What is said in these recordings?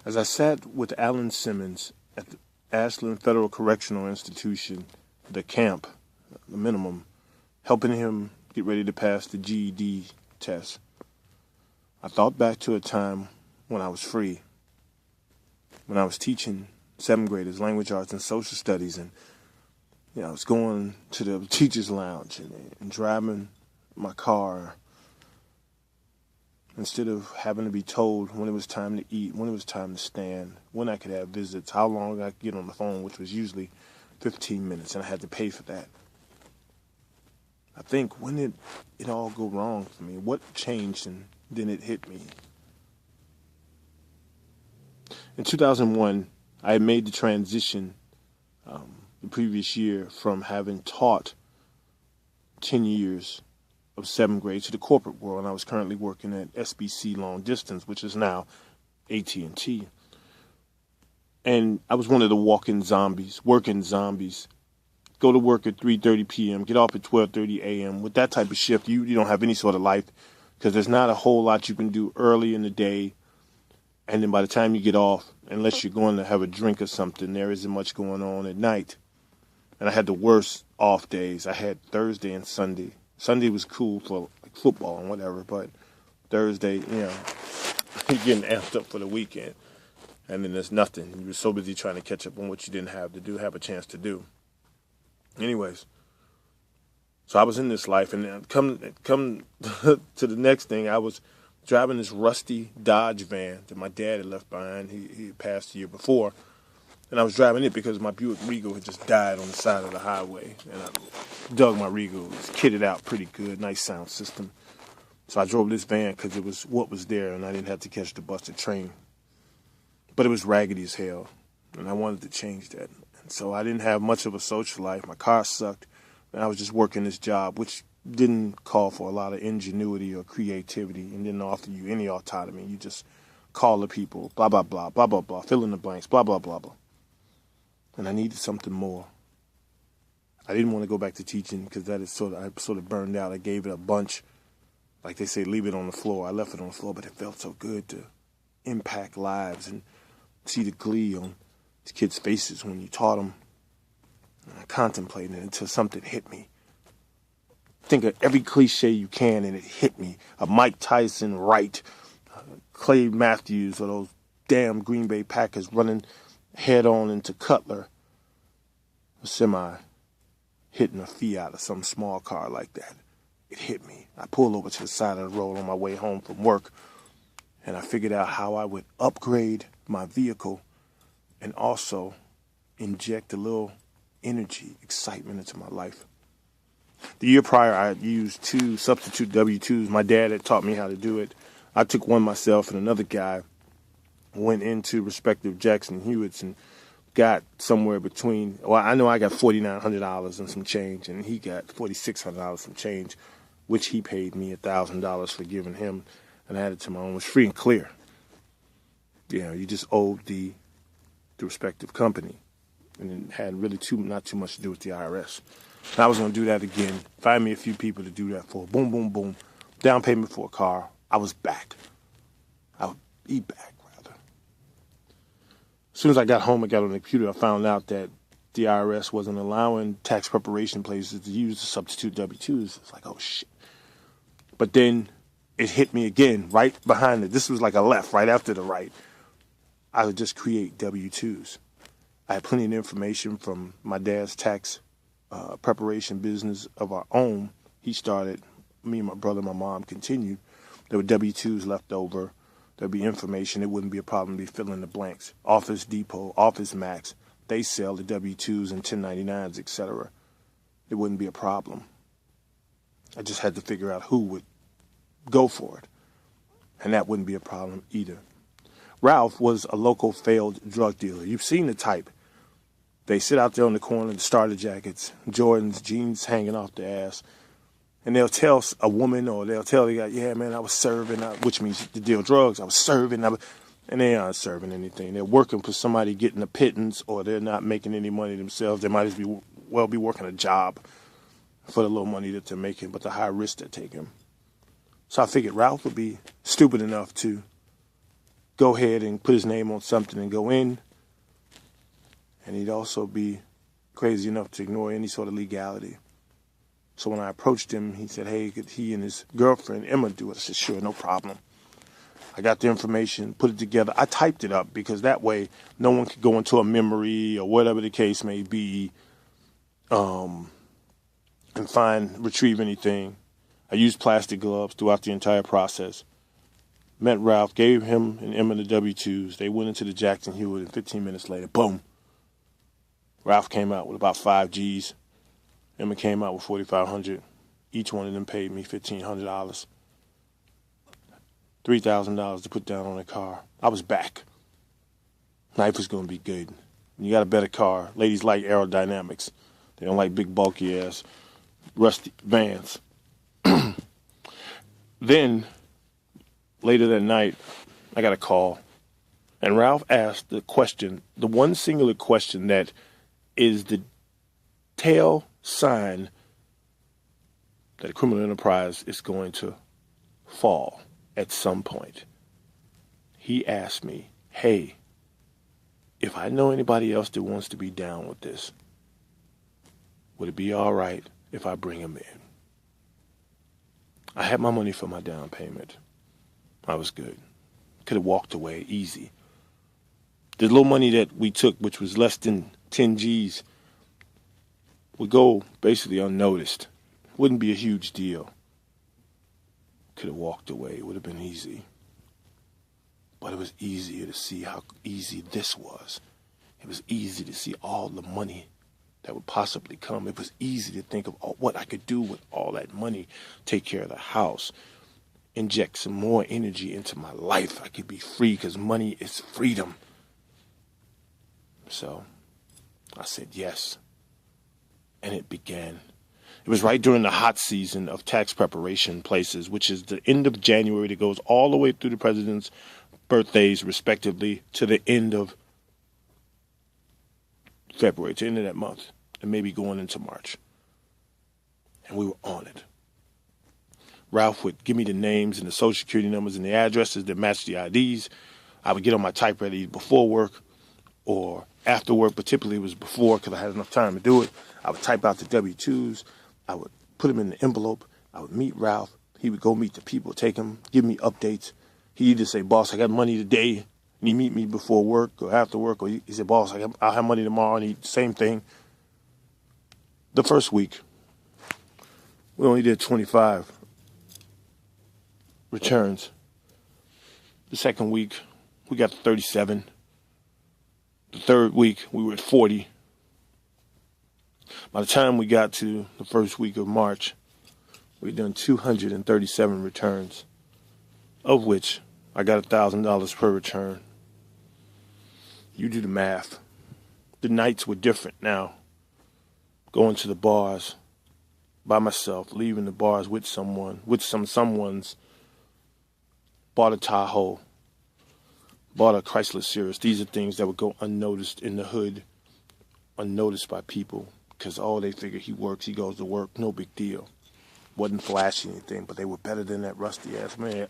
As I sat with Alan Simmons at the Ashland Federal Correctional Institution, the camp, the minimum, helping him get ready to pass the GED test, I thought back to a time when I was free, when I was teaching seventh graders language arts and social studies, and I was going to the teacher's lounge and driving my car instead of having to be told when it was time to eat, when it was time to stand, when I could have visits, how long I could get on the phone, which was usually 15 minutes, and I had to pay for that. I think, when did it all go wrong for me? What changed, and then it hit me? In 2001, I had made the transition the previous year from having taught 10 years of seventh grade to the corporate world, and I was currently working at SBC Long Distance, which is now AT&T. And I was one of the working zombies. Go to work at 3:30 p.m., get off at 12:30 a.m. With that type of shift, you don't have any sort of life, because there's not a whole lot you can do early in the day, and then by the time you get off, unless you're going to have a drink or something, there isn't much going on at night. And I had the worst off days. I had Thursday and Sunday. Sunday was cool for like football and whatever, but Thursday, you're getting amped up for the weekend. And then there's nothing. You were so busy trying to catch up on what you didn't have a chance to do. Anyways, so I was in this life, and then come to the next thing, I was driving this rusty Dodge van that my dad had left behind. He had passed the year before. And I was driving it because my Buick Regal had just died on the side of the highway. And I dug my Regal. It was kitted out pretty good, nice sound system. So I drove this van because it was what was there, and I didn't have to catch the bus or train. But it was raggedy as hell, and I wanted to change that. And so I didn't have much of a social life. My car sucked, and I was just working this job, which didn't call for a lot of ingenuity or creativity and didn't offer you any autonomy. You just call the people, blah, blah, blah, blah, blah, blah, fill in the blanks, blah, blah, blah, blah. And I needed something more. I didn't want to go back to teaching because I sort of burned out. I gave it a bunch. Like they say, leave it on the floor. I left it on the floor, but it felt so good to impact lives and see the glee on these kids' faces when you taught them. And I contemplated it until something hit me. Think of every cliche you can, and it hit me. A Mike Tyson right, Clay Matthews, or those damn Green Bay Packers running head on into Cutler, a semi hitting a Fiat or some small car like that. It hit me. I pulled over to the side of the road on my way home from work, and I figured out how I would upgrade my vehicle and also inject a little energy, excitement into my life. The year prior, I used 2 substitute W-2s. My dad had taught me how to do it. I took one myself, and another guy went into respective Jackson Hewitts and got somewhere between, well, I know I got $4,900 and some change, and he got $4,600 some change, which he paid me $1,000 for giving him, and I added to my own. It was free and clear. You just owed the respective company, and it had really not too much to do with the IRS. And I was going to do that again, find me a few people to do that for. Boom, boom, boom. Down payment for a car. I was back. I would be back, rather. As soon as I got home and got on the computer, I found out that the IRS wasn't allowing tax preparation places to use the substitute W-2s. It's like, oh, shit. But then it hit me again, right behind it. This was like a left, right after the right. I would just create W-2s. I had plenty of information from my dad's tax preparation business of our own. He started, me and my brother and my mom continued. There were W-2s left over. There'd be information. It wouldn't be a problem to be filling in the blanks. Office Depot, Office Max, they sell the W-2s and 1099s, etc. It wouldn't be a problem. I just had to figure out who would go for it. And that wouldn't be a problem either. Ralph was a local failed drug dealer. You've seen the type. They sit out there on the corner, the starter jackets, Jordans, jeans hanging off the ass, and they'll tell a woman or they'll tell the guy, yeah, man, I was serving, which means to deal drugs. I was serving, and they aren't serving anything. They're working for somebody getting a pittance, or they're not making any money themselves. They might as well be working a job for the little money that they're making, but the high risk they're taking. So I figured Ralph would be stupid enough to go ahead and put his name on something and go in. And he'd also be crazy enough to ignore any sort of legality. So when I approached him, he said, hey, could he and his girlfriend, Emma, do it? I said, sure, no problem. I got the information, put it together. I typed it up because that way no one could go into a memory or whatever the case may be and retrieve anything. I used plastic gloves throughout the entire process. Met Ralph, gave him and Emma the W-2s. They went into the Jackson Hewitt, and 15 minutes later, boom. Ralph came out with about 5 G's. Emma came out with $4,500. Each one of them paid me $1,500. $3,000 to put down on a car. I was back. Life was going to be good. You got a better car. Ladies like aerodynamics. They don't like big, bulky-ass, rusty vans. Then, later that night, I got a call. And Ralph asked the question, the one singular question that is the tail sign that a criminal enterprise is going to fall at some point. He asked me, hey, if I know anybody else that wants to be down with this, would it be all right if I bring him in? I had my money for my down payment. I was good. Could have walked away easy. The little money that we took, which was less than 10 G's, would go basically unnoticed. Wouldn't be a huge deal. Could have walked away. It would have been easy. But it was easier to see how easy this was. It was easy to see all the money that would possibly come. It was easy to think of what I could do with all that money. Take care of the house. Inject some more energy into my life. I could be free because money is freedom. So I said yes. And it began. It was right during the hot season of tax preparation places, which is the end of January that goes all the way through the president's birthdays, respectively, to the end of February, to the end of that month, and maybe going into March. And we were on it. Ralph would give me the names and the social security numbers and the addresses that matched the IDs. I would get on my typewriter either before work or after work, but typically it was before because I had enough time to do it. I would type out the W-2s. I would put them in the envelope. I would meet Ralph. He would go meet the people, take them, give me updates. He'd either say, boss, I got money today, and he'd meet me before work or after work, or he said, boss, I'll have money tomorrow, and same thing. The first week, we only did 25 returns. The second week, we got 37. The third week, we were at 40. By the time we got to the first week of March, we'd done 237 returns, of which I got $1,000 per return. You do the math. The nights were different now. Going to the bars by myself, leaving the bars with someone, someone's, bought a Tahoe, bought a Chrysler Cirrus. These are things that would go unnoticed in the hood, unnoticed by people, because they figure he works, he goes to work, no big deal. Wasn't flashy anything, but they were better than that rusty-ass man.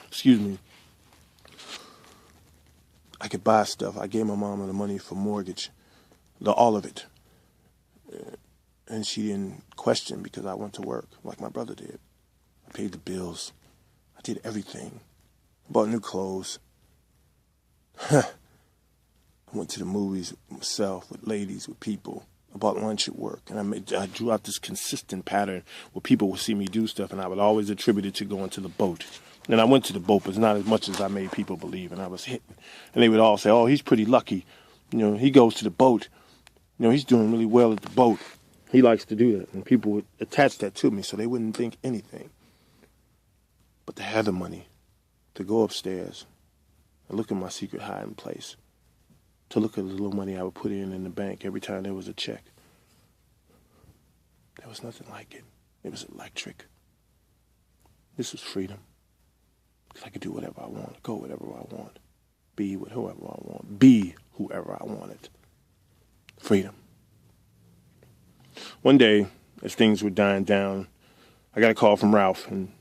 Excuse me. I could buy stuff. I gave my mama the money for mortgage, all of it. And she didn't question because I went to work like my brother did. I paid the bills. I did everything. I bought new clothes. I went to the movies myself, with ladies, with people. I bought lunch at work. And I drew out this consistent pattern where people would see me do stuff, and I would always attribute it to going to the boat. And I went to the boat, but it's not as much as I made people believe, and I was hitting. And they would all say, oh, he's pretty lucky. He goes to the boat. He's doing really well at the boat. He likes to do that. And people would attach that to me so they wouldn't think anything. But to have the money, to go upstairs and look at my secret hiding place, to look at the little money I would put in the bank every time there was a check. There was nothing like it. It was electric. This was freedom. Because I could do whatever I want, go whatever I want, be with whoever I want, be whoever I wanted. Freedom. One day, as things were dying down, I got a call from Ralph, and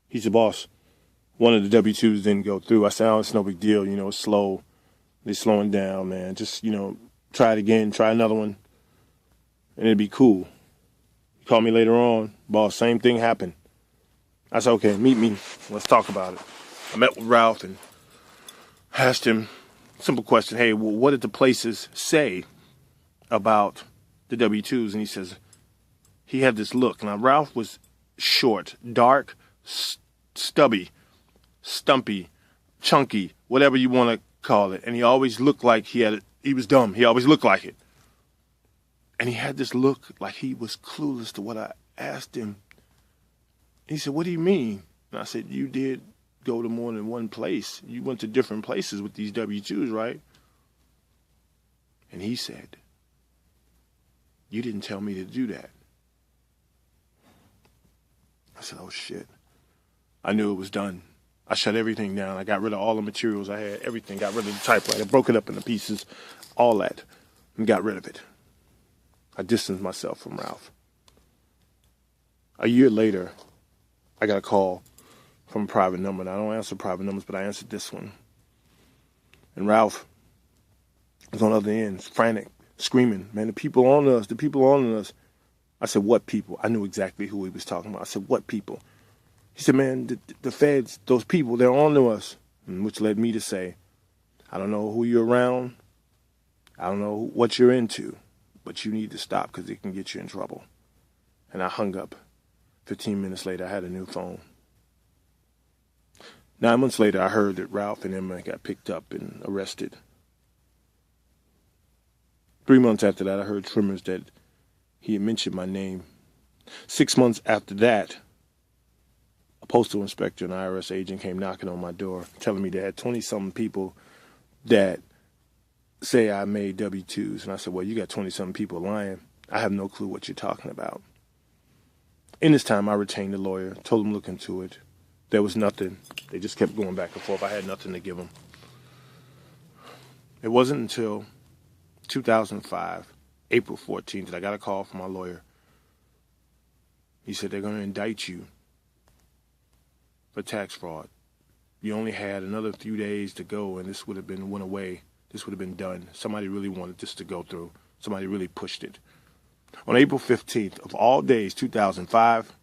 he said, boss, one of the W-2s didn't go through. I said, oh, it's no big deal. You know, it's slow. They're slowing down, man. Just, try it again. Try another one, and it'd be cool. He called me later on. Boss, same thing happened. I said, okay, meet me. Let's talk about it. I met with Ralph and asked him simple question. Hey, well, what did the places say about the W-2s? And he says, he had this look. Now, Ralph was short, dark, stubby, stumpy, chunky, whatever you want to call it. And he always looked like he was dumb. He always looked like it. And he had this look like he was clueless to what I asked him. He said, what do you mean? And I said, you did go to more than one place. You went to different places with these W-2s, right? And he said, you didn't tell me to do that. I said, oh, shit. I knew it was done. I shut everything down. I got rid of all the materials I had, everything. Got rid of the typewriter, broke it up into pieces, all that, and got rid of it. I distanced myself from Ralph. A year later, I got a call from a private number. And I don't answer private numbers, but I answered this one. And Ralph was on the other end, frantic, screaming, man, the people on us, the people on us. I said, what people? I knew exactly who he was talking about. I said, what people? He said, man, the feds, those people, they're on to us. And which led me to say, I don't know who you're around. I don't know what you're into, but you need to stop because it can get you in trouble. And I hung up. 15 minutes later, I had a new phone. 9 months later, I heard that Ralph and Emma got picked up and arrested. 3 months after that, I heard tremors that he had mentioned my name. 6 months after that, a postal inspector and IRS agent came knocking on my door, telling me they had 20-something people that say I made W-2s. And I said, well, you got 20-something people lying. I have no clue what you're talking about. In this time, I retained a lawyer, told him to look into it. There was nothing. They just kept going back and forth. I had nothing to give them. It wasn't until 2005, April 14th, that I got a call from my lawyer. He said, they're going to indict you for tax fraud. You only had another few days to go, and this would have been went away. This would have been done. Somebody really wanted this to go through. Somebody really pushed it. On April 15th of all days, 2005,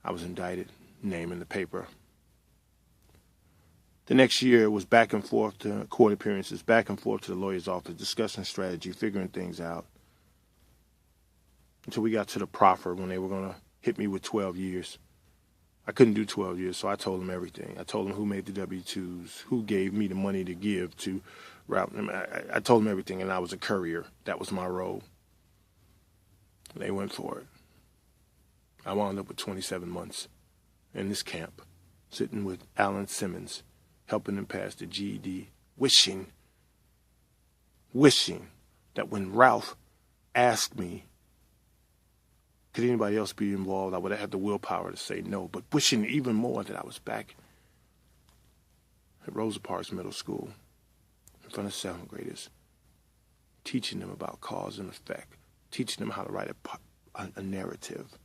I was indicted, name in the paper. The next year was back and forth to court appearances, back and forth to the lawyer's office, discussing strategy, figuring things out, until we got to the proffer when they were going to hit me with 12 years. I couldn't do 12 years, so I told them everything. I told them who made the W-2s, who gave me the money to give to Ralph. I told them everything, and I was a courier. That was my role. They went for it. I wound up with 27 months in this camp, sitting with Alan Simmons, helping him pass the GED, wishing that when Ralph asked me, could anybody else be involved, I would have had the willpower to say no, but wishing even more that I was back at Rosa Parks Middle School in front of 7th graders, teaching them about cause and effect, teaching them how to write a narrative,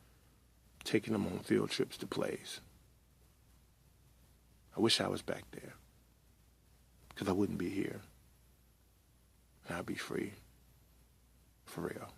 taking them on field trips to plays. I wish I was back there, because I wouldn't be here, and I'd be free, for real.